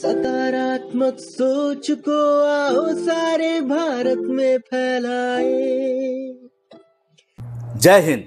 सकारात्मक सोच को आओ सारे भारत में फैलाए। जय Hind.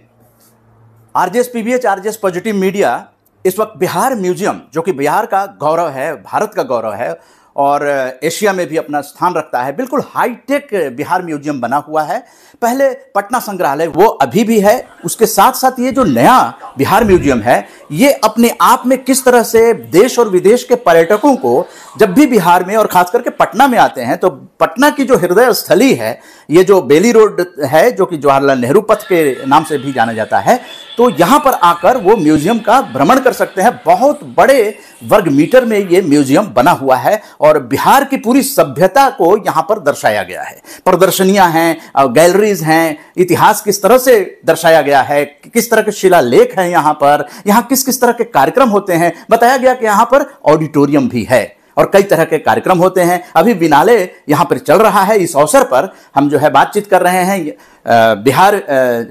RJS PBH, RJS positive media इस वक्त बिहार म्यूजियम, जो कि बिहार का गौरव है, भारत का गौरव है और एशिया में भी अपना स्थान रखता है, बिल्कुल हाईटेक बिहार म्यूजियम बना हुआ है। पहले पटना संग्रहालय वो अभी भी है, उसके साथ साथ ये जो नया बिहार म्यूजियम है, ये अपने आप में किस तरह से देश और विदेश के पर्यटकों को जब भी बिहार में और खास करके पटना में आते हैं तो पटना की जो हृदय स्थली है, ये जो बेली रोड है, जो कि जवाहरलाल नेहरू पथ के नाम से भी जाना जाता है, तो यहाँ पर आकर वो म्यूजियम का भ्रमण कर सकते हैं। बहुत बड़े वर्ग मीटर में ये म्यूजियम बना हुआ है और बिहार की पूरी सभ्यता को यहाँ पर दर्शाया गया है। प्रदर्शनियां हैं, गैलरीज हैं, इतिहास किस तरह से दर्शाया गया है, किस तरह के शिलालेख हैं यहाँ पर, यहाँ किस किस तरह के कार्यक्रम होते हैं, बताया गया कि यहाँ पर ऑडिटोरियम भी है और कई तरह के कार्यक्रम होते हैं। अभी बिनाले यहाँ पर चल रहा है। इस अवसर पर हम जो है बातचीत कर रहे हैं बिहार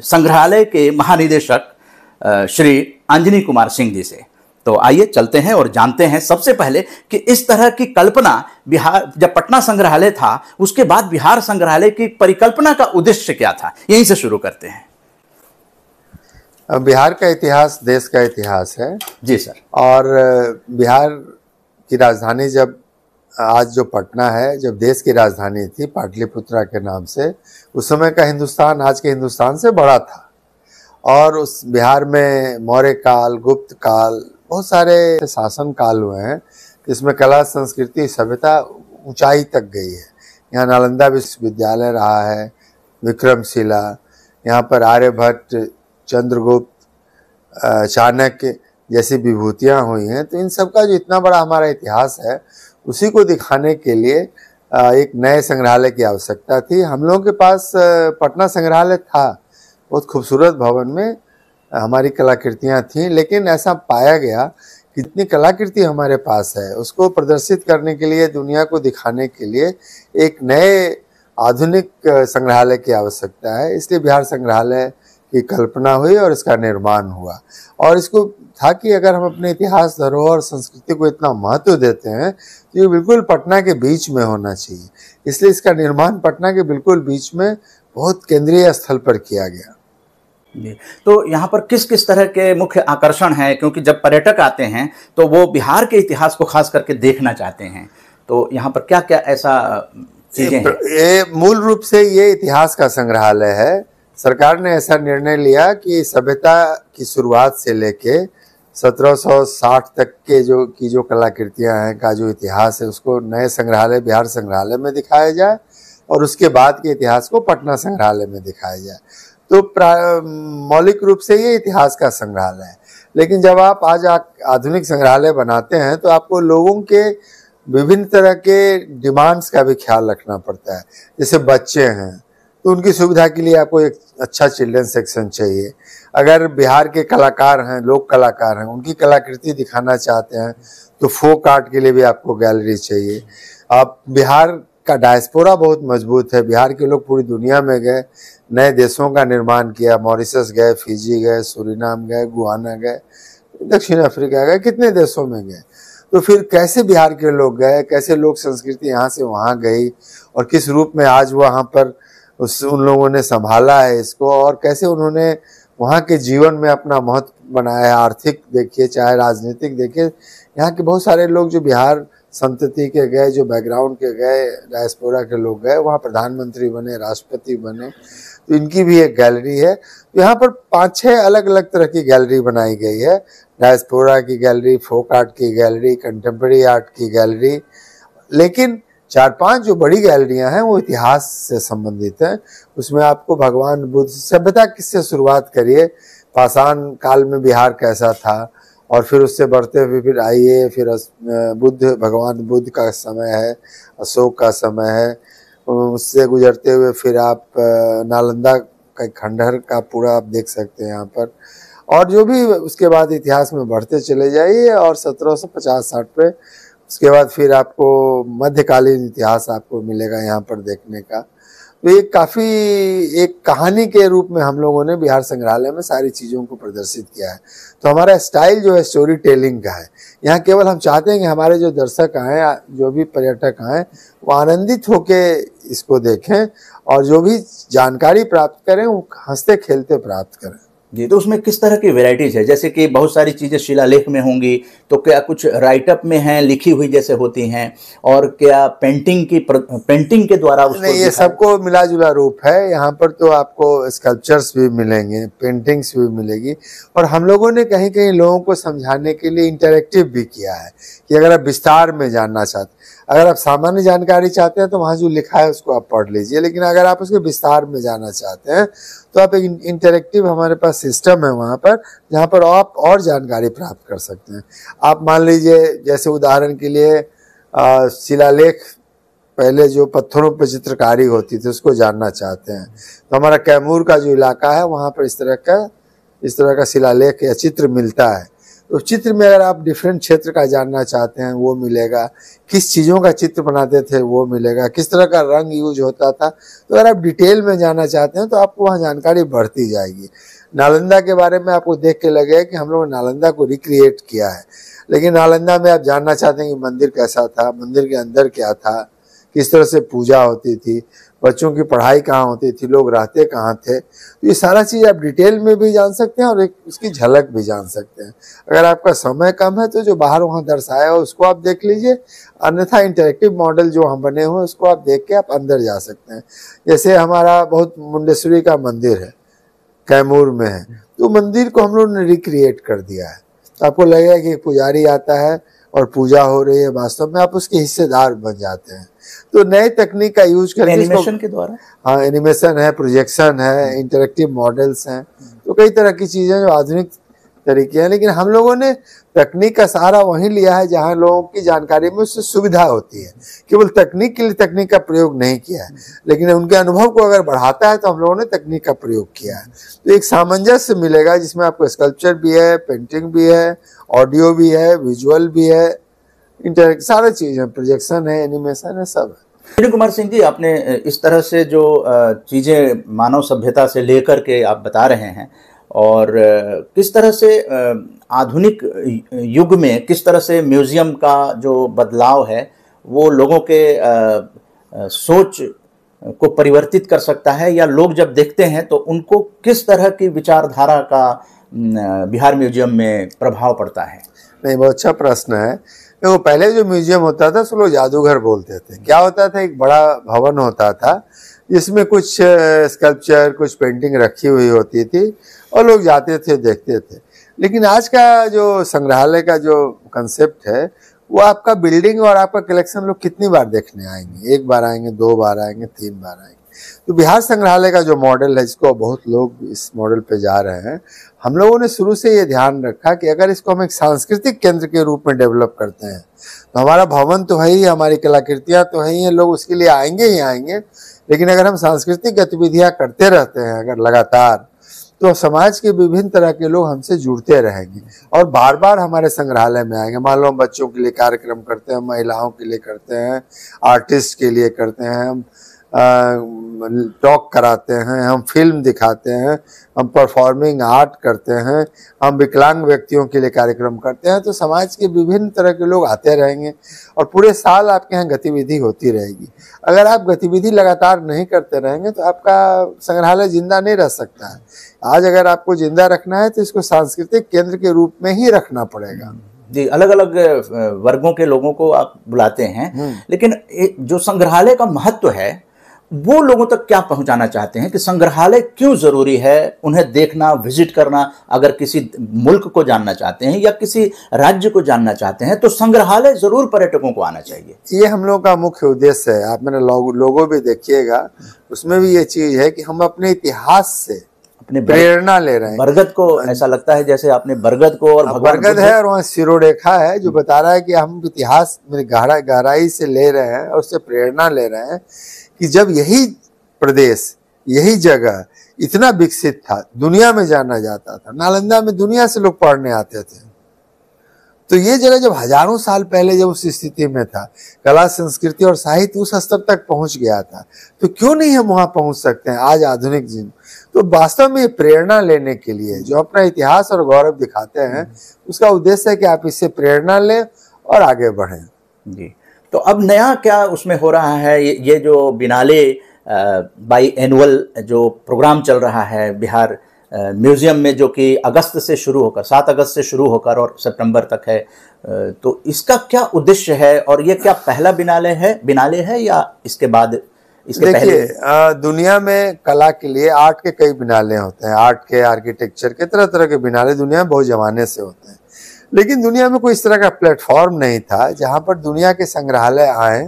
संग्रहालय के महानिदेशक श्री अंजनी कुमार सिंह जी से। तो आइए चलते हैं और जानते हैं सबसे पहले कि इस तरह की कल्पना बिहार, जब पटना संग्रहालय था उसके बाद बिहार संग्रहालय की परिकल्पना का उद्देश्य क्या था, यहीं से शुरू करते हैं। बिहार का इतिहास देश का इतिहास है जी सर। और बिहार की राजधानी जब आज जो पटना है, जब देश की राजधानी थी पाटलिपुत्रा के नाम से, उस समय का हिंदुस्तान आज के हिंदुस्तान से बड़ा था और उस बिहार में मौर्य काल, गुप्त काल, बहुत सारे शासन काल हुए हैं जिसमें कला, संस्कृति, सभ्यता ऊंचाई तक गई है। यहाँ नालंदा विश्वविद्यालय रहा है, विक्रमशिला, यहाँ पर आर्यभट्ट, चंद्रगुप्त, चाणक्य जैसी विभूतियाँ हुई हैं। तो इन सब का जो इतना बड़ा हमारा इतिहास है, उसी को दिखाने के लिए एक नए संग्रहालय की आवश्यकता थी। हम लोगों के पास पटना संग्रहालय था, बहुत खूबसूरत भवन में हमारी कलाकृतियाँ थीं, लेकिन ऐसा पाया गया कि जितनी कलाकृति हमारे पास है उसको प्रदर्शित करने के लिए, दुनिया को दिखाने के लिए एक नए आधुनिक संग्रहालय की आवश्यकता है। इसलिए बिहार संग्रहालय की कल्पना हुई और इसका निर्माण हुआ। और इसको था कि अगर हम अपने इतिहास, धरोहर, संस्कृति को इतना महत्व देते हैं तो ये बिल्कुल पटना के बीच में होना चाहिए। इसलिए इसका निर्माण पटना के बिल्कुल बीच में बहुत केंद्रीय स्थल पर किया गया। तो यहाँ पर किस किस तरह के मुख्य आकर्षण हैं, क्योंकि जब पर्यटक आते हैं तो वो बिहार के इतिहास को खास करके देखना चाहते हैं, तो यहाँ पर क्या क्या ऐसा चीजें हैं? ये मूल रूप से ये इतिहास का संग्रहालय है। सरकार ने ऐसा निर्णय लिया कि सभ्यता की शुरुआत से लेके 1760 तक के जो कलाकृतियां हैं, का जो इतिहास है, उसको नए संग्रहालय, बिहार संग्रहालय में दिखाया जाए और उसके बाद के इतिहास को पटना संग्रहालय में दिखाया जाए। तो मौलिक रूप से ये इतिहास का संग्रहालय है। लेकिन जब आप आज आधुनिक संग्रहालय बनाते हैं तो आपको लोगों के विभिन्न तरह के डिमांड्स का भी ख्याल रखना पड़ता है। जैसे बच्चे हैं तो उनकी सुविधा के लिए आपको एक अच्छा चिल्ड्रन सेक्शन चाहिए। अगर बिहार के कलाकार हैं, लोक कलाकार हैं, उनकी कलाकृति दिखाना चाहते हैं तो फोक आर्ट के लिए भी आपको गैलरी चाहिए। आप बिहार का डायस्पोरा बहुत मजबूत है। बिहार के लोग पूरी दुनिया में गए, नए देशों का निर्माण किया, मॉरिशस गए, फिजी गए, सूरीनाम गए, गुआना गए, दक्षिण अफ्रीका गए, कितने देशों में गए। तो फिर कैसे बिहार के लोग गए, कैसे लोक संस्कृति यहाँ से वहाँ गई और किस रूप में आज वहाँ पर उन लोगों ने संभाला है इसको, और कैसे उन्होंने वहाँ के जीवन में अपना महत्व बनाया है। आर्थिक देखिए, चाहे राजनीतिक देखिए, यहाँ के बहुत सारे लोग जो बिहार संतति के गए, जो बैकग्राउंड के गए, डायस्पोरा के लोग गए, वहाँ प्रधानमंत्री बने, राष्ट्रपति बने, तो इनकी भी एक गैलरी है। तो यहाँ पर 5-6 अलग अलग तरह की गैलरी बनाई गई है। डायस्पोरा की गैलरी, फोक आर्ट की गैलरी, कंटेम्प्रेरी आर्ट की गैलरी, लेकिन 4-5 जो बड़ी गैलरियां हैं वो इतिहास से संबंधित हैं। उसमें आपको भगवान बुद्ध, सभ्यता किससे शुरुआत करिए, पाषाण काल में बिहार कैसा था, और फिर उससे बढ़ते हुए फिर आइए, फिर भगवान बुद्ध का समय है, अशोक का समय है, उससे गुजरते हुए फिर आप नालंदा का खंडहर का पूरा आप देख सकते हैं यहाँ पर, और जो भी उसके बाद इतिहास में बढ़ते चले जाइए। और 1750-60 पे उसके बाद फिर आपको मध्यकालीन इतिहास आपको मिलेगा यहाँ पर देखने का। तो ये काफी एक कहानी के रूप में हम लोगों ने बिहार संग्रहालय में सारी चीजों को प्रदर्शित किया है। तो हमारा स्टाइल जो है स्टोरी टेलिंग का है। यहाँ केवल हम चाहते हैं कि हमारे जो दर्शक आए, जो भी पर्यटक आए, वो आनंदित होके इसको देखें और जो भी जानकारी प्राप्त करें वो हंसते खेलते प्राप्त करें। जी, तो उसमें किस तरह की वैरायटीज है? जैसे कि बहुत सारी चीज़ें शिलालेख में होंगी, तो क्या कुछ राइटअप में हैं, लिखी हुई जैसे होती हैं, और क्या पेंटिंग के द्वारा उसको नहीं, ये सबको मिला जुला रूप है। यहाँ पर तो आपको स्कल्पचर्स भी मिलेंगे, पेंटिंग्स भी मिलेगी, और हम लोगों ने कहीं कहीं लोगों को समझाने के लिए इंटरेक्टिव भी किया है कि अगर आप विस्तार में जानना चाहते, अगर आप सामान्य जानकारी चाहते हैं तो वहाँ जो लिखा है उसको आप पढ़ लीजिए, लेकिन अगर आप उसके विस्तार में जाना चाहते हैं तो आप एक इंटरेक्टिव हमारे पास सिस्टम है वहाँ पर, जहाँ पर आप और जानकारी प्राप्त कर सकते हैं। आप मान लीजिए, जैसे उदाहरण के लिए शिलालेख, पहले जो पत्थरों पर चित्रकारी होती थी उसको जानना चाहते हैं, तो हमारा कैमूर का जो इलाका है वहाँ पर इस तरह का शिलालेख या चित्र मिलता है। तो चित्र में अगर आप डिफरेंट क्षेत्र का जानना चाहते हैं वो मिलेगा, किस चीज़ों का चित्र बनाते थे वो मिलेगा, किस तरह का रंग यूज होता था। तो अगर आप डिटेल में जानना चाहते हैं तो आपको वहाँ जानकारी बढ़ती जाएगी। नालंदा के बारे में आपको देख के लगेगा कि हम लोगों ने नालंदा को रिक्रिएट किया है, लेकिन नालंदा में आप जानना चाहते हैं कि मंदिर कैसा था, मंदिर के अंदर क्या था, किस तरह से पूजा होती थी, बच्चों की पढ़ाई कहाँ होती थी, लोग रहते कहाँ थे, तो ये सारा चीज़ आप डिटेल में भी जान सकते हैं और एक उसकी झलक भी जान सकते हैं। अगर आपका समय कम है तो जो बाहर वहाँ दर्शाया हो उसको आप देख लीजिए, अन्यथा इंटरेक्टिव मॉडल जो हम बने हुए उसको आप देख के आप अंदर जा सकते हैं। जैसे हमारा बहुत मुंडेश्वरी का मंदिर है, कैमूर में है, तो मंदिर को हम लोगों ने रिक्रिएट कर दिया है। तो आपको लगेगा कि पुजारी आता है और पूजा हो रही है, वास्तव में आप उसके हिस्सेदार बन जाते हैं। तो नए तकनीक का यूज करके एनिमेशन के द्वारा, हाँ, एनिमेशन है, प्रोजेक्शन है, इंटरेक्टिव मॉडल्स हैं, तो कई तरह की चीजें जो आधुनिक तरीके हैं, लेकिन हम लोगों ने तकनीक का सहारा वहीं लिया है जहां लोगों की जानकारी में उससे सुविधा होती है। केवल तकनीक के लिए तकनीक का प्रयोग नहीं किया है, लेकिन उनके अनुभव को अगर बढ़ाता है तो हम लोगों ने तकनीक का प्रयोग किया है। तो एक सामंजस्य मिलेगा जिसमें आपको स्कल्पचर भी है, पेंटिंग भी है, ऑडियो भी है, विजुअल भी है, इंटरेक्ट सारी चीजें, प्रोजेक्शन है, एनिमेशन है, सब है। विनय कुमार सिंह जी, आपने इस तरह से जो चीज़ें मानव सभ्यता से लेकर के आप बता रहे हैं, और किस तरह से आधुनिक युग में किस तरह से म्यूज़ियम का जो बदलाव है वो लोगों के सोच को परिवर्तित कर सकता है, या लोग जब देखते हैं तो उनको किस तरह की विचारधारा का बिहार म्यूजियम में प्रभाव पड़ता है? नहीं, बहुत अच्छा प्रश्न है। देखो, पहले जो म्यूजियम होता था उसको लोग जादूघर बोलते थे। क्या होता था, एक बड़ा भवन होता था जिसमें कुछ स्कल्पचर, कुछ पेंटिंग रखी हुई होती थी और लोग जाते थे, देखते थे। लेकिन आज का जो संग्रहालय का जो कंसेप्ट है वो आपका बिल्डिंग और आपका कलेक्शन लोग कितनी बार देखने आएंगे, 1 बार आएंगे, 2 बार आएंगे, 3 बार आएंगे। तो बिहार संग्रहालय का जो मॉडल है, जिसको बहुत लोग इस मॉडल पे जा रहे हैं, हम लोगों ने शुरू से ये ध्यान रखा कि अगर इसको हम एक सांस्कृतिक केंद्र के रूप में डेवलप करते हैं तो हमारा भवन तो है ही, हमारी कलाकृतियां तो है ही, लोग उसके लिए आएंगे ही आएंगे, लेकिन अगर हम सांस्कृतिक गतिविधियां करते रहते हैं अगर लगातार, तो समाज के विभिन्न तरह के लोग हमसे जुड़ते रहेंगे और बार बार हमारे संग्रहालय में आएंगे। मान लो हम बच्चों के लिए कार्यक्रम करते हैं, महिलाओं के लिए करते हैं, आर्टिस्ट के लिए करते हैं, हम टॉक कराते हैं, हम फिल्म दिखाते हैं, हम परफॉर्मिंग आर्ट करते हैं, हम विकलांग व्यक्तियों के लिए कार्यक्रम करते हैं, तो समाज के विभिन्न तरह के लोग आते रहेंगे और पूरे साल आपके यहाँ गतिविधि होती रहेगी। अगर आप गतिविधि लगातार नहीं करते रहेंगे तो आपका संग्रहालय जिंदा नहीं रह सकता है। आज अगर आपको जिंदा रखना है तो इसको सांस्कृतिक केंद्र के रूप में ही रखना पड़ेगा। जी, अलग अलग वर्गों के लोगों को आप बुलाते हैं, लेकिन जो संग्रहालय का महत्व है वो लोगों तक क्या पहुंचाना चाहते हैं कि संग्रहालय क्यों जरूरी है, उन्हें देखना, विजिट करना, अगर किसी मुल्क को जानना चाहते हैं या किसी राज्य को जानना चाहते हैं तो संग्रहालय जरूर पर्यटकों को आना चाहिए। ये हम लोग का मुख्य उद्देश्य है। आप मेरा लोगो भी देखिएगा, उसमें भी ये चीज है कि हम अपने इतिहास से अपने प्रेरणा ले रहे हैं। बरगद को ऐसा लगता है जैसे आपने बरगद को, और बरगद है और वहाँ शिरोरेखा है जो बता रहा है कि हम इतिहास में गहराई से ले रहे हैं और उससे प्रेरणा ले रहे हैं कि जब यही प्रदेश, यही जगह इतना विकसित था, दुनिया में जाना जाता था, नालंदा में दुनिया से लोग पढ़ने आते थे, तो ये जगह जब हजारों साल पहले जब उस स्थिति में था, कला संस्कृति और साहित्य उस स्तर तक पहुंच गया था, तो क्यों नहीं हम वहां पहुंच सकते हैं आज आधुनिक जीवन। तो वास्तव में प्रेरणा लेने के लिए जो अपना इतिहास और गौरव दिखाते हैं, उसका उद्देश्य है कि आप इससे प्रेरणा लें और आगे बढ़ें। जी, तो अब नया क्या उसमें हो रहा है? ये जो बिनाले बाई एनुअल जो प्रोग्राम चल रहा है बिहार म्यूजियम में, जो कि अगस्त से शुरू होकर 7 अगस्त से शुरू होकर और सितंबर तक है, तो इसका क्या उद्देश्य है? और ये क्या पहला बिनाले है या इसके बाद, इसके पहले? देखिए, दुनिया में कला के लिए आर्ट के कई बिनाले होते हैं, आर्ट के, आर्किटेक्चर के, तरह तरह के बिनाले दुनिया में बहुत जमाने से होते हैं। लेकिन दुनिया में कोई इस तरह का प्लेटफॉर्म नहीं था जहां पर दुनिया के संग्रहालय आए,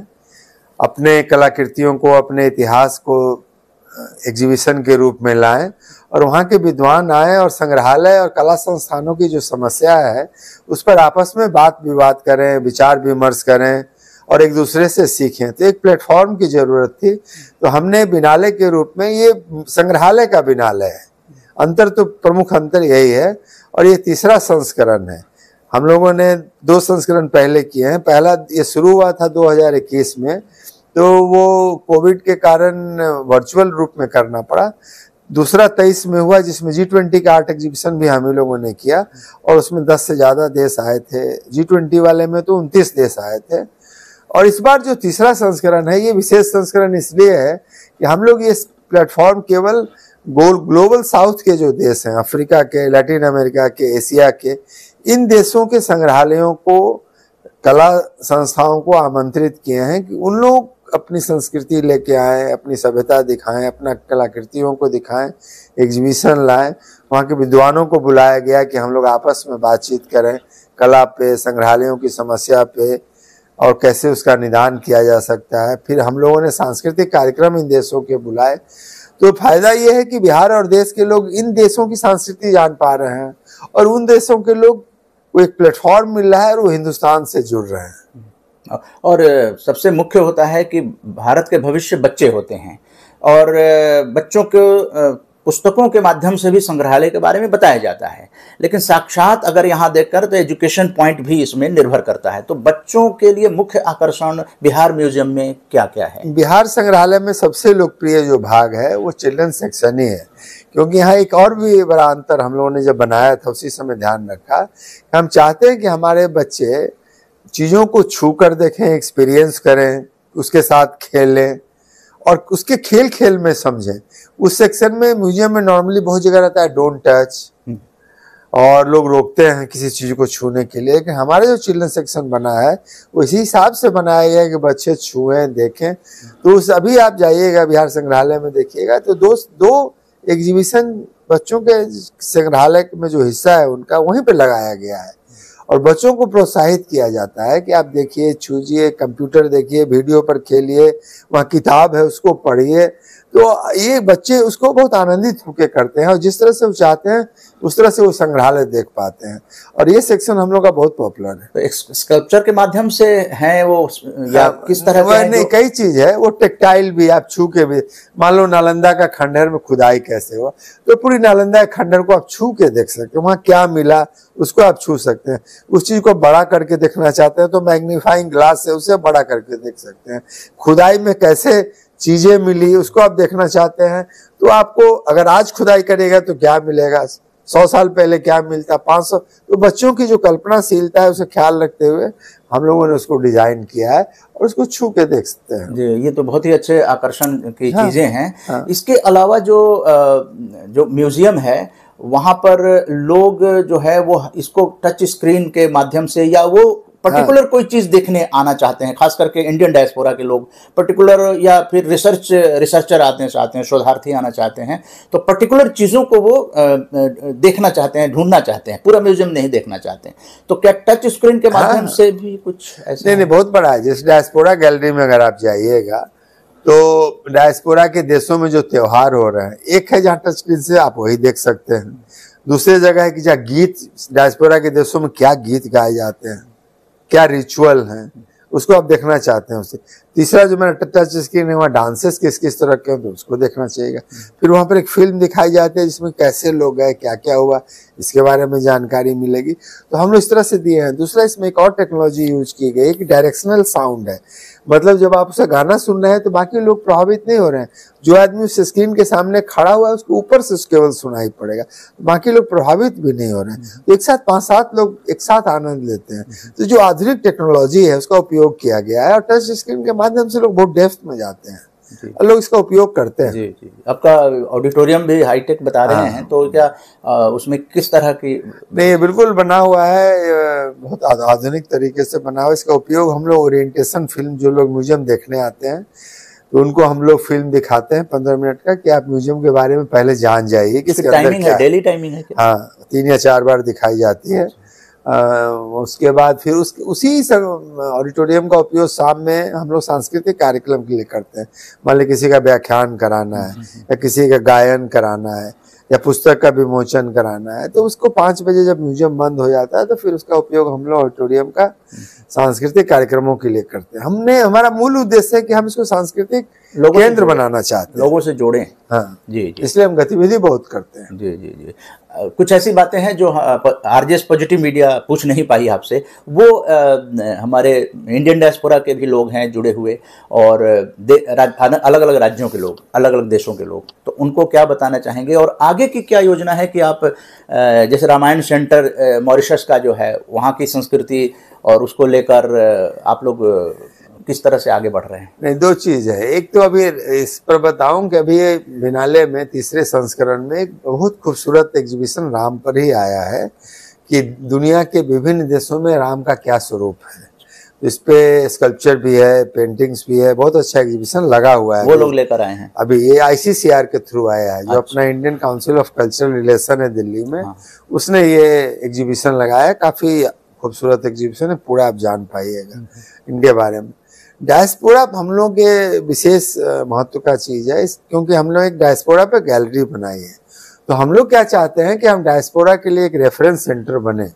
अपने कलाकृतियों को, अपने इतिहास को एग्जीबिशन के रूप में लाएं और वहाँ के विद्वान आए और संग्रहालय और कला संस्थानों की जो समस्या है उस पर आपस में बात विवाद करें, विचार विमर्श करें और एक दूसरे से सीखें। तो एक प्लेटफॉर्म की जरूरत थी, तो हमने बिनाले के रूप में, ये संग्रहालय का बिनाले है, अंतर तो प्रमुख अंतर यही है, और ये तीसरा संस्करण है। हम लोगों ने 2 संस्करण पहले किए हैं। पहला ये शुरू हुआ था 2021 में, तो वो कोविड के कारण वर्चुअल रूप में करना पड़ा। दूसरा 23 में हुआ, जिसमें G20 का आर्ट एग्जीबिशन भी हम ही लोगों ने किया और उसमें 10 से ज़्यादा देश आए थे। G20 वाले में तो 29 देश आए थे। और इस बार जो तीसरा संस्करण है, ये विशेष संस्करण इसलिए है कि हम लोग ये प्लेटफॉर्म केवल ग्लोबल साउथ के जो देश हैं, अफ्रीका के, लैटिन अमेरिका के, एशिया के, इन देशों के संग्रहालयों को, कला संस्थाओं को आमंत्रित किए हैं कि उन लोग अपनी संस्कृति लेके आएं, अपनी सभ्यता दिखाएं, अपना कलाकृतियों को दिखाएं, एग्जीबिशन लाएं। वहाँ के विद्वानों को बुलाया गया कि हम लोग आपस में बातचीत करें कला पे, संग्रहालयों की समस्या पे और कैसे उसका निदान किया जा सकता है। फिर हम लोगों ने सांस्कृतिक कार्यक्रम इन देशों के बुलाए। तो फायदा ये है कि बिहार और देश के लोग इन देशों की संस्कृति जान पा रहे हैं और उन देशों के लोग को एक प्लेटफॉर्म मिल रहा है और वो हिंदुस्तान से जुड़ रहे हैं। और सबसे मुख्य होता है कि भारत के भविष्य बच्चे होते हैं और बच्चों को पुस्तकों के माध्यम से भी संग्रहालय के बारे में बताया जाता है, लेकिन साक्षात अगर यहाँ देखकर तो एजुकेशन पॉइंट भी इसमें निर्भर करता है। तो बच्चों के लिए मुख्य आकर्षण बिहार म्यूजियम में क्या क्या है? बिहार संग्रहालय में सबसे लोकप्रिय जो भाग है वो चिल्ड्रन सेक्शन ही है, क्योंकि यहाँ एक और भी बड़ा अंतर हम लोगों ने जब बनाया था उसी समय ध्यान रखा। हम चाहते हैं कि हमारे बच्चे चीज़ों को छू कर देखें, एक्सपीरियंस करें, उसके साथ खेलें और उसके खेल खेल में समझें। उस सेक्शन में म्यूजियम में नॉर्मली बहुत जगह रहता है डोंट टच और लोग रोकते हैं किसी चीज़ को छूने के लिए, लेकिन हमारे जो चिल्ड्रन सेक्शन बना है वो इसी हिसाब से बनाया गया है कि बच्चे छुएं, देखें। तो उस अभी आप जाइएगा बिहार संग्रहालय में देखिएगा तो दो एग्जीबिशन बच्चों के संग्रहालय में जो हिस्सा है उनका वहीं पे लगाया गया है और बच्चों को प्रोत्साहित किया जाता है कि आप देखिए, छूजिए, कंप्यूटर देखिए, वीडियो पर खेलिए, वहाँ किताब है उसको पढ़िए। तो ये बच्चे उसको बहुत आनंदित होकर करते हैं और जिस तरह से वो चाहते हैं उस तरह से वो संग्रहालय देख पाते हैं और ये सेक्शन हम लोग का बहुत पॉपुलर है। तो स्कल्पचर के माध्यम से है वो या किस तरह का? नहीं, कई चीज है, वो टेक्टाइल भी, आप छू के भी, मान लो नालंदा का खंडहर में खुदाई कैसे हुआ, तो पूरी नालंदा के खंडहर को आप छू के देख सकते हैं, वहाँ क्या मिला उसको आप छू सकते हैं। उस चीज को बड़ा करके देखना चाहते हैं तो मैग्नीफाइंग ग्लास से उसे बड़ा करके देख सकते हैं। खुदाई में कैसे चीजें मिली उसको आप देखना चाहते हैं तो आपको अगर आज खुदाई करेगा तो क्या मिलेगा, 100 साल पहले क्या मिलता, 500। तो बच्चों की जो कल्पनाशीलता है उसे ख्याल रखते हुए हम लोगों ने उसको डिजाइन किया है और उसको छू के देख सकते हैं। जी, ये तो बहुत ही अच्छे आकर्षण की चीजें हैं। इसके अलावा जो म्यूजियम है वहां पर लोग जो है वो इसको टच स्क्रीन के माध्यम से या वो पर्टिकुलर कोई चीज देखने आना चाहते हैं, खास करके इंडियन डायस्पोरा के लोग पर्टिकुलर या फिर रिसर्चर आते हैं, शोधार्थी आना चाहते हैं, तो पर्टिकुलर चीज़ों को वो देखना चाहते हैं, ढूंढना चाहते हैं, पूरा म्यूजियम नहीं देखना चाहते हैं। तो क्या टच स्क्रीन के माध्यम से भी कुछ ऐसा? नहीं, बहुत बड़ा है। जैसे डायस्पोरा गैलरी में अगर आप जाइएगा तो डायस्पोरा के देशों में जो त्यौहार हो रहे हैं, एक है जहाँ टच स्क्रीन से आप वही देख सकते हैं, दूसरी जगह है कि जहाँ गीत, डायस्पोरा के देशों में क्या गीत गाए जाते हैं, क्या रिचुअल हैं, उसको आप देखना चाहते हैं उसे। तीसरा जो मैंने टच स्क्रीन है, वहाँ डांसेस किस किस तरह के होते हैं उसको देखना चाहिए। फिर वहाँ पर एक फिल्म दिखाई जाती है जिसमें कैसे लोग गए, क्या क्या हुआ, इसके बारे में जानकारी मिलेगी। तो हम लोग इस तरह से दिए हैं। दूसरा, इसमें एक और टेक्नोलॉजी यूज की गई है कि डायरेक्शनल साउंड है। मतलब जब आप उसका गाना सुन रहे हैं तो बाकी लोग प्रभावित नहीं हो रहे हैं। जो आदमी उस स्क्रीन के सामने खड़ा हुआ है उसको ऊपर से केवल सुनाई पड़ेगा, बाकी लोग प्रभावित भी नहीं हो रहे हैं। तो एक साथ 5-7 लोग एक साथ आनंद लेते हैं। तो जो आधुनिक टेक्नोलॉजी है उसका उपयोग किया गया है और टच स्क्रीन के माध्यम से लोग बहुत डेप्थ में जाते हैं और लोग इसका उपयोग करते हैं। जी जी। आपका ऑडिटोरियम भी हाईटेक बता रहे हैं, तो क्या उसमें किस तरह की? नहीं, ये बिल्कुल बना हुआ है, बहुत आधुनिक तरीके से बना हुआ है। इसका उपयोग हम लोग ओरिएंटेशन फिल्म, जो लोग म्यूजियम देखने आते हैं तो उनको हम लोग फिल्म दिखाते हैं 15 मिनट का, कि आप म्यूजियम के बारे में पहले जान जाइए कि इसके अंदर क्या है। डेली टाइमिंग है क्या? हाँ, 3 या 4 बार दिखाई जाती है। उसके बाद फिर उसी ऑडिटोरियम का उपयोग शाम में हम लोग सांस्कृतिक कार्यक्रम के लिए करते हैं। मान लीजिए किसी का व्याख्यान कराना है या किसी का गायन कराना है या पुस्तक का विमोचन कराना है, तो उसको 5 बजे जब म्यूजियम बंद हो जाता है तो फिर उसका उपयोग हम लोग ऑडिटोरियम का सांस्कृतिक कार्यक्रमों के लिए करते हैं। हमारा मूल उद्देश्य है कि हम इसको सांस्कृतिक केंद्र बनाना चाहते हैं, लोगों से जोड़ें। हाँ जी जी, इसलिए हम गतिविधि बहुत करते हैं। जी जी जी। कुछ ऐसी बातें हैं जो आरजेएस पॉजिटिव मीडिया पूछ नहीं पाई आपसे, वो हमारे इंडियन डायस्पोरा के भी लोग हैं जुड़े हुए, और अलग अलग राज्यों के लोग, अलग अलग देशों के लोग, तो उनको क्या बताना चाहेंगे और आगे की क्या योजना है कि आप जैसे रामायण सेंटर मॉरिशस का जो है, वहाँ की संस्कृति और उसको लेकर आप लोग किस तरह से आगे बढ़ रहे हैं? नहीं, 2 चीज है। एक तो अभी इस पर बताऊं कि अभी बिनाले में 3रे संस्करण में एक बहुत खूबसूरत एग्जीबिशन राम पर ही आया है कि दुनिया के विभिन्न देशों में राम का क्या स्वरूप है। इस पे स्कल्पचर भी है, पेंटिंग्स भी है, बहुत अच्छा एग्जीबिशन लगा हुआ है। वो लोग लेकर आए हैं अभी, ये ICCR के थ्रू आया है, जो अपना Indian council of cultural relation है दिल्ली में। हाँ। उसने ये एग्जीबिशन लगाया, काफी खूबसूरत एग्जीबिशन है, पूरा आप जान पाइएगा इनके बारे में। डायस्पोरा हम लोग के विशेष महत्व का चीज है, क्योंकि हम लोग एक डायस्पोरा पे गैलरी बनाई है। तो हम लोग क्या चाहते हैं कि हम डायस्पोरा के लिए एक रेफरेंस सेंटर बने।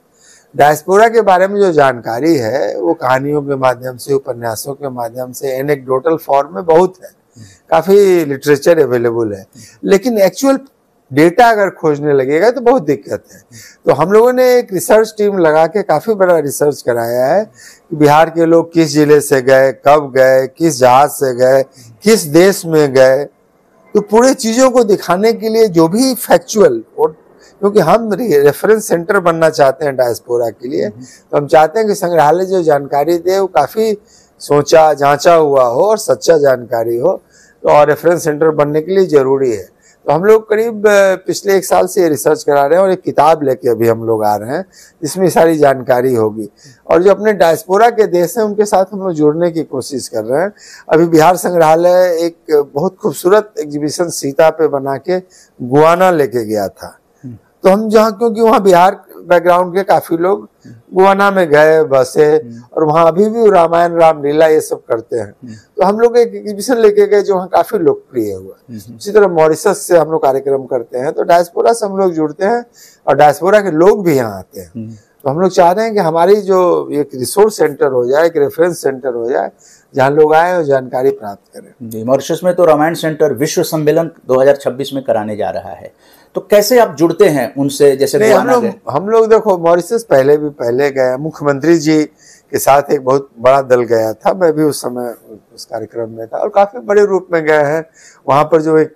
डायस्पोरा के बारे में जो जानकारी है वो कहानियों के माध्यम से, उपन्यासों के माध्यम से, एनेक्डोटल फॉर्म में बहुत है, काफी लिटरेचर अवेलेबल है, लेकिन एक्चुअल डेटा अगर खोजने लगेगा तो बहुत दिक्कत है। तो हम लोगों ने एक रिसर्च टीम लगा के काफी बड़ा रिसर्च कराया है कि बिहार के लोग किस जिले से गए, कब गए, किस जहाज से गए, किस देश में गए, तो पूरे चीजों को दिखाने के लिए जो भी फैक्चुअल, क्योंकि हम रेफरेंस सेंटर बनना चाहते हैं डायस्पोरा के लिए, तो हम चाहते हैं कि संग्रहालय जो जानकारी दे वो काफी सोचा जांचा हुआ हो और सच्चा जानकारी हो, तो और रेफरेंस सेंटर बनने के लिए जरूरी है। तो हम लोग करीब पिछले 1 साल से रिसर्च करा रहे हैं और एक किताब लेके अभी हम लोग आ रहे हैं जिसमें सारी जानकारी होगी, और जो अपने डायस्पोरा के देश हैं उनके साथ हम लोग जुड़ने की कोशिश कर रहे हैं। अभी बिहार संग्रहालय एक बहुत खूबसूरत एग्जीबिशन सीता पे बना के गुआना लेके गया था। तो हम जहाँ, क्योंकि वहाँ बिहार बैकग्राउंड के काफी लोग गुआना में गए, बसे, और वहाँ अभी भी रामायण, रामलीला ये सब करते हैं, तो हम लोग एक एग्जीबिशन लेके गए जो वहाँ काफी लोकप्रिय हुआ। इसी तरह मॉरिशस से हम लोग कार्यक्रम करते हैं, तो डायस्पोरा से हम लोग जुड़ते हैं और डायस्पोरा के लोग भी यहाँ आते हैं। तो हम लोग चाह रहे हैं कि हमारी जो एक रिसोर्स सेंटर हो जाए, एक रेफरेंस सेंटर हो जाए, जहाँ लोग आए और जानकारी प्राप्त करें। जी, मॉरिशस में तो रामायण सेंटर विश्व सम्मेलन 2026 में कराने जा रहा है, तो कैसे आप जुड़ते हैं उनसे? जैसे हम लोग देखो, मॉरिशस पहले गए, मुख्यमंत्री जी के साथ एक बहुत बड़ा दल गया था, मैं भी उस समय उस कार्यक्रम में था, और काफी बड़े रूप में गए हैं। वहां पर जो एक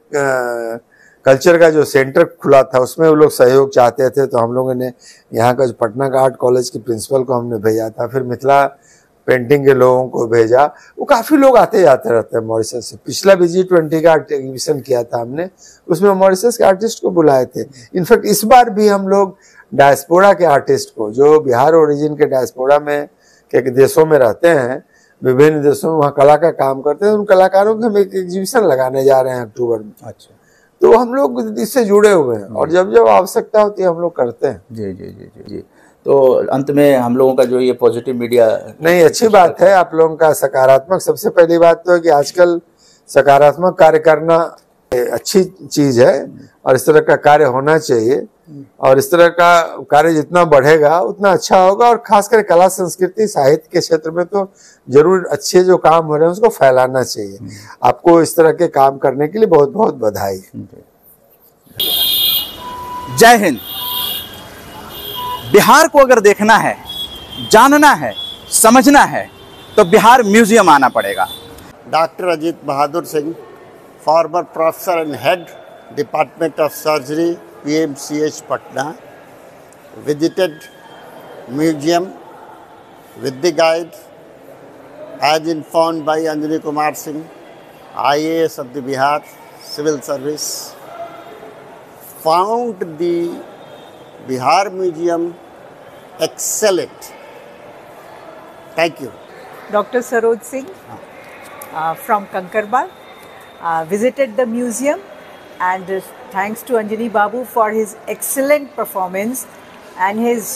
कल्चर का जो सेंटर खुला था उसमें वो लोग सहयोग चाहते थे, तो हम लोगों ने यहाँ का जो पटना का आर्ट कॉलेज के प्रिंसिपल को हमने भेजा था, फिर मिथिला पेंटिंग के लोगों को भेजा। वो काफी लोग आते जाते रहते हैं मॉरिशस से। पिछला भी G20 का एग्जीबिशन किया था हमने, उसमें मॉरिशस के आर्टिस्ट को बुलाए थे। इनफैक्ट इस बार भी हम लोग डायस्पोरा के आर्टिस्ट को, जो बिहार ओरिजिन के डायस्पोरा में के देशों में रहते हैं, विभिन्न देशों में वहाँ कला का काम करते हैं, उन कलाकारों के हम एक एग्जीबिशन लगाने जा रहे हैं अक्टूबर में। अच्छा, तो हम लोग इससे जुड़े हुए हैं और जब जब आवश्यकता होती है हम लोग करते हैं। जी जी जी जी जी। तो अंत में हम लोगों का जो ये पॉजिटिव मीडिया, नहीं, अच्छी बात है आप लोगों का सकारात्मक। सबसे पहली बात तो है कि आजकल सकारात्मक कार्य करना अच्छी चीज है और इस तरह का कार्य होना चाहिए, और इस तरह का कार्य जितना बढ़ेगा उतना अच्छा होगा। और खासकर कला संस्कृति साहित्य के क्षेत्र में तो जरूर अच्छे जो काम हो रहे हैं उसको फैलाना चाहिए। आपको इस तरह के काम करने के लिए बहुत बहुत बधाई। जय हिंद। बिहार को अगर देखना है, जानना है, समझना है तो बिहार म्यूजियम आना पड़ेगा। Doctor Ajit Bahadur Singh, farmer professor and head department of surgery, PMCH Patna, visited museum with the guide as informed by Anjani Kumar Singh, IAS of the Bihar Civil Service. Found the Bihar Museum excellent. Thank you. Dr. Saroj Singh from Kankarbar visited the museum, and thanks to Anjani Babu for his excellent performance and his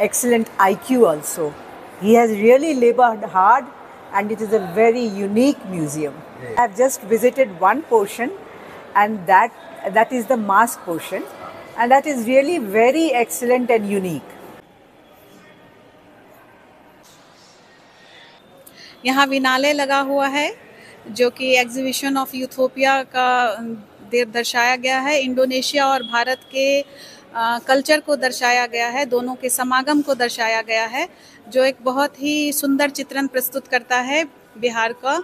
excellent IQ also. He has really labored hard, and it is a very unique museum. I have just visited one portion, and that is the mask portion, and that is really very excellent and unique. यहाँ विनाले लगा हुआ है जो कि exhibition of Ethiopia का दर्शाया गया है। इंडोनेशिया और भारत के कल्चर को दर्शाया गया है, दोनों के समागम को दर्शाया गया है, जो एक बहुत ही सुंदर चित्रण प्रस्तुत करता है बिहार का,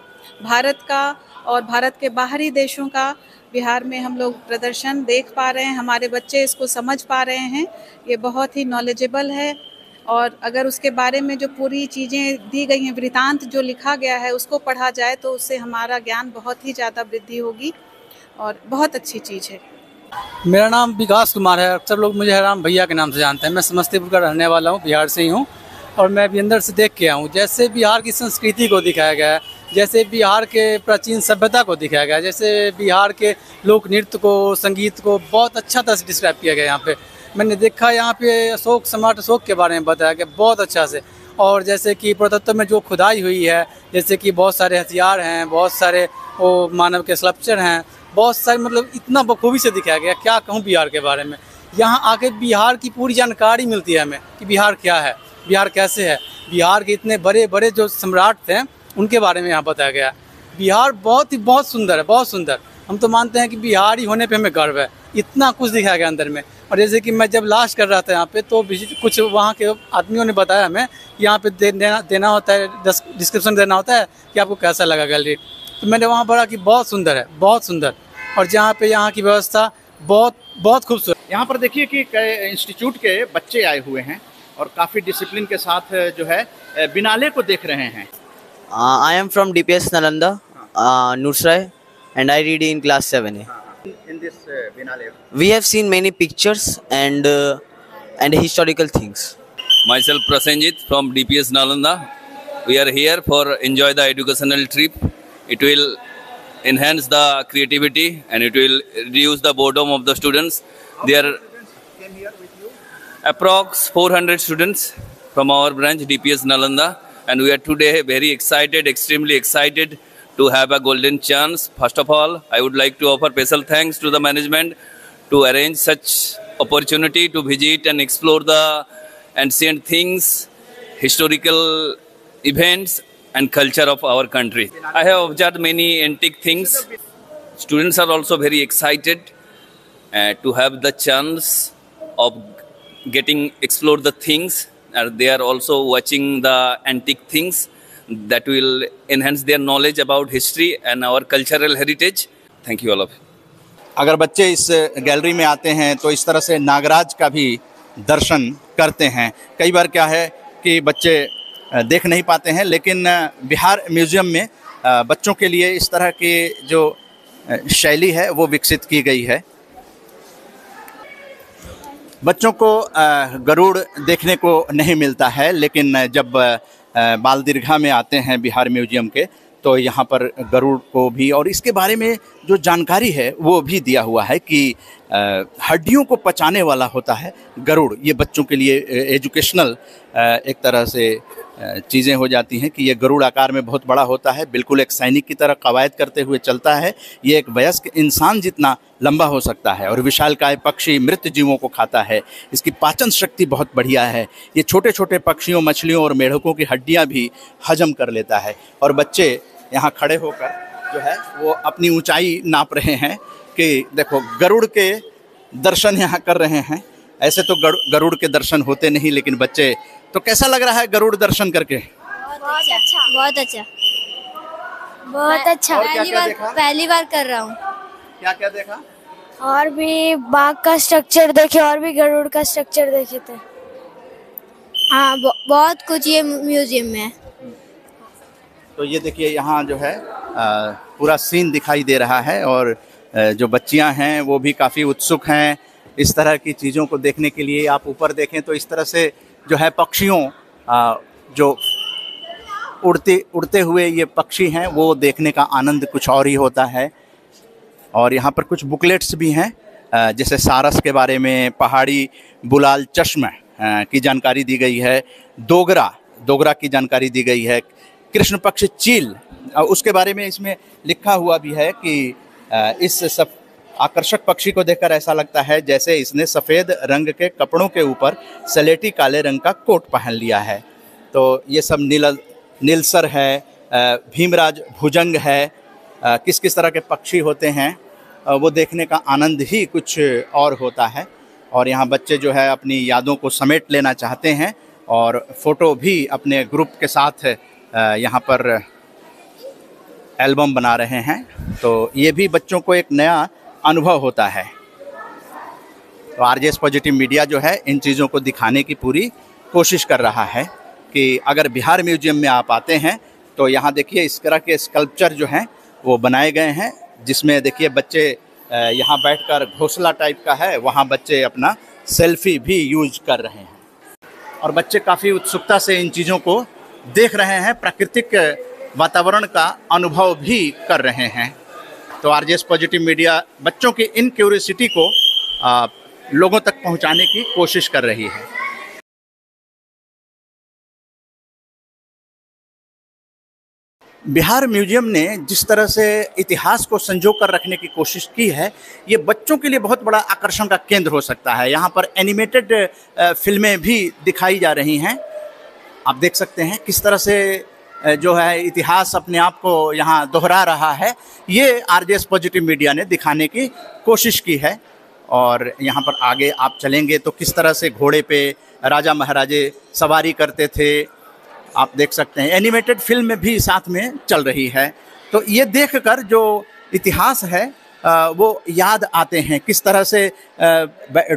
भारत का और भारत के बाहरी देशों का। बिहार में हम लोग प्रदर्शन देख पा रहे हैं, हमारे बच्चे इसको समझ पा रहे हैं। ये बहुत ही नॉलेजेबल है, और अगर उसके बारे में जो पूरी चीज़ें दी गई हैं, वृतांत जो लिखा गया है उसको पढ़ा जाए तो उससे हमारा ज्ञान बहुत ही ज़्यादा वृद्धि होगी, और बहुत अच्छी चीज़ है। मेरा नाम विकास कुमार है, अक्सर लोग मुझे राम भैया के नाम से जानते हैं। मैं समस्तीपुर का रहने वाला हूँ, बिहार से ही हूँ, और मैं भी अंदर से देख के आया हूँ। जैसे बिहार की संस्कृति को दिखाया गया है, जैसे बिहार के प्राचीन सभ्यता को दिखाया गया है, जैसे बिहार के लोक नृत्य को, संगीत को बहुत अच्छा तरह से डिस्क्राइब किया गया। यहाँ पे मैंने देखा, यहाँ पे अशोक, सम्राट अशोक के बारे में बताया गया बहुत अच्छा से। और जैसे कि पुरातत्व में जो खुदाई हुई है, जैसे कि बहुत सारे हथियार हैं, बहुत सारे वो मानव के स्कल्पचर हैं, बहुत सारे, मतलब इतना बखूबी से दिखाया गया। क्या कहूँ बिहार के बारे में, यहाँ आके बिहार की पूरी जानकारी मिलती है हमें कि बिहार क्या है, बिहार कैसे है। बिहार के इतने बड़े बड़े जो सम्राट थे उनके बारे में यहाँ बताया गया। बिहार बहुत सुंदर है, बहुत सुंदर। हम तो मानते हैं कि बिहारी होने पे हमें गर्व है, इतना कुछ दिखाया गया अंदर में। और जैसे कि मैं जब लास्ट कर रहा था यहाँ पे, तो कुछ वहाँ के आदमियों ने बताया हमें कि यहाँ पे देना होता है, डिस्क्रिप्शन देना होता है कि आपको कैसा लगा गैलरी। तो मैंने वहाँ पढ़ा कि बहुत सुंदर है, बहुत सुंदर। और जहाँ पे यहाँ की व्यवस्था बहुत खूबसूरत। यहाँ पर देखिए कि इंस्टीट्यूट के बच्चे आए हुए हैं और काफ़ी डिसिप्लिन के साथ जो है बिनाले को देख रहे हैं। I am from DPS Nalanda, Nusrai, and I read in class 7A. In this Binale, We have seen many pictures and historical things. Myself Prasenjit from DPS Nalanda. We are here for enjoy the educational trip. It will enhance the creativity and it will reduce the boredom of the students. There are approx 400 students from our branch DPS Nalanda, and we are today very excited, extremely excited to have a golden chance. First of all, I would like to offer special thanks to the management to arrange such opportunity to visit and explore the ancient things, historical events and culture of our country. I have observed many antique things. Students are also very excited to have the chance of getting explore the things. They are also watching the antique things that will enhance their knowledge about history and our cultural heritage. Thank you all of you. अगर बच्चे इस gallery में आते हैं तो इस तरह से नागराज का भी दर्शन करते हैं। कई बार क्या है कि बच्चे देख नहीं पाते हैं, लेकिन बिहार म्यूज़ियम में बच्चों के लिए इस तरह की जो शैली है वो विकसित की गई है। बच्चों को गरुड़ देखने को नहीं मिलता है, लेकिन जब बाल दीर्घा में आते हैं बिहार म्यूज़ियम के, तो यहाँ पर गरुड़ को भी और इसके बारे में जो जानकारी है वो भी दिया हुआ है कि हड्डियों को पचाने वाला होता है गरुड़। ये बच्चों के लिए एजुकेशनल एक तरह से चीज़ें हो जाती हैं कि ये गरुड़ आकार में बहुत बड़ा होता है, बिल्कुल एक सैनिक की तरह कवायद करते हुए चलता है। ये एक वयस्क इंसान जितना लंबा हो सकता है और विशालकाय पक्षी मृत जीवों को खाता है। इसकी पाचन शक्ति बहुत बढ़िया है। ये छोटे छोटे पक्षियों, मछलियों और मेढकों की हड्डियाँ भी हजम कर लेता है। और बच्चे यहाँ खड़े होकर जो है वो अपनी ऊंचाई नाप रहे हैं कि देखो गरुड़ के दर्शन यहाँ कर रहे हैं। ऐसे तो गरुड़ के दर्शन होते नहीं, लेकिन बच्चे तो कैसा लग रहा है गरुड़ दर्शन करके? बहुत अच्छा, बहुत अच्छा, बहुत अच्छा। पहली बार कर रहा हूँ। क्या क्या देखा? और भी बाघ का स्ट्रक्चर देखे और भी गरुड़ का स्ट्रक्चर देखे थे। हाँ, बहुत कुछ ये म्यूजियम में है। तो ये देखिए यहाँ जो है पूरा सीन दिखाई दे रहा है और जो बच्चियाँ हैं वो भी काफ़ी उत्सुक हैं इस तरह की चीज़ों को देखने के लिए। आप ऊपर देखें तो इस तरह से जो है पक्षियों जो उड़ते हुए ये पक्षी हैं वो देखने का आनंद कुछ और ही होता है। और यहाँ पर कुछ बुकलेट्स भी हैं जैसे सारस के बारे में, पहाड़ी बुलाल चश्म की जानकारी दी गई है, दोगरा की जानकारी दी गई है, कृष्ण पक्ष चील उसके बारे में इसमें लिखा हुआ भी है कि इस सब आकर्षक पक्षी को देखकर ऐसा लगता है जैसे इसने सफ़ेद रंग के कपड़ों के ऊपर सलेटी काले रंग का कोट पहन लिया है। तो ये सब नीलसर है, भीमराज भुजंग है, किस किस तरह के पक्षी होते हैं वो देखने का आनंद ही कुछ और होता है। और यहाँ बच्चे जो है अपनी यादों को समेट लेना चाहते हैं और फ़ोटो भी अपने ग्रुप के साथ यहाँ पर एल्बम बना रहे हैं। तो ये भी बच्चों को एक नया अनुभव होता है। तो आरजेएस पॉजिटिव मीडिया जो है इन चीज़ों को दिखाने की पूरी कोशिश कर रहा है कि अगर बिहार म्यूजियम में आप आते हैं तो यहाँ देखिए इस तरह के स्कल्पचर जो हैं वो बनाए गए हैं, जिसमें देखिए बच्चे यहाँ बैठकर घोंसला टाइप का है, वहाँ बच्चे अपना सेल्फी भी यूज कर रहे हैं। और बच्चे काफ़ी उत्सुकता से इन चीज़ों को देख रहे हैं, प्राकृतिक वातावरण का अनुभव भी कर रहे हैं। तो आरजेएस पॉजिटिव मीडिया बच्चों की इन क्यूरियोसिटी को लोगों तक पहुंचाने की कोशिश कर रही है। बिहार म्यूजियम ने जिस तरह से इतिहास को संजो कर रखने की कोशिश की है, ये बच्चों के लिए बहुत बड़ा आकर्षण का केंद्र हो सकता है। यहाँ पर एनिमेटेड फिल्में भी दिखाई जा रही हैं। आप देख सकते हैं किस तरह से जो है इतिहास अपने आप को यहाँ दोहरा रहा है। ये आरजेएस पॉजिटिव मीडिया ने दिखाने की कोशिश की है। और यहाँ पर आगे आप चलेंगे तो किस तरह से घोड़े पे राजा महाराजे सवारी करते थे, आप देख सकते हैं। एनिमेटेड फिल्म भी साथ में चल रही है। तो ये देखकर जो इतिहास है वो याद आते हैं, किस तरह से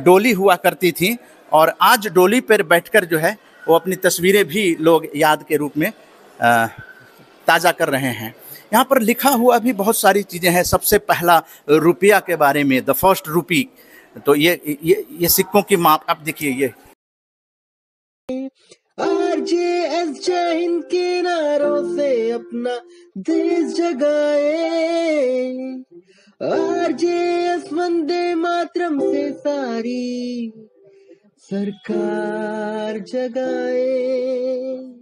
डोली हुआ करती थी और आज डोली पर बैठकर जो है वो अपनी तस्वीरें भी लोग याद के रूप में ताज़ा कर रहे हैं। यहाँ पर लिखा हुआ भी बहुत सारी चीज़ें हैं। सबसे पहला रुपया के बारे में, द फर्स्ट रूपी। तो ये सिक्कों की माप आप देखिए। ये आरजेएस जय हिंद के नारों से अपना देश जगाए, आरजेएस वंदे मातरम से सारी सरकार जगाए।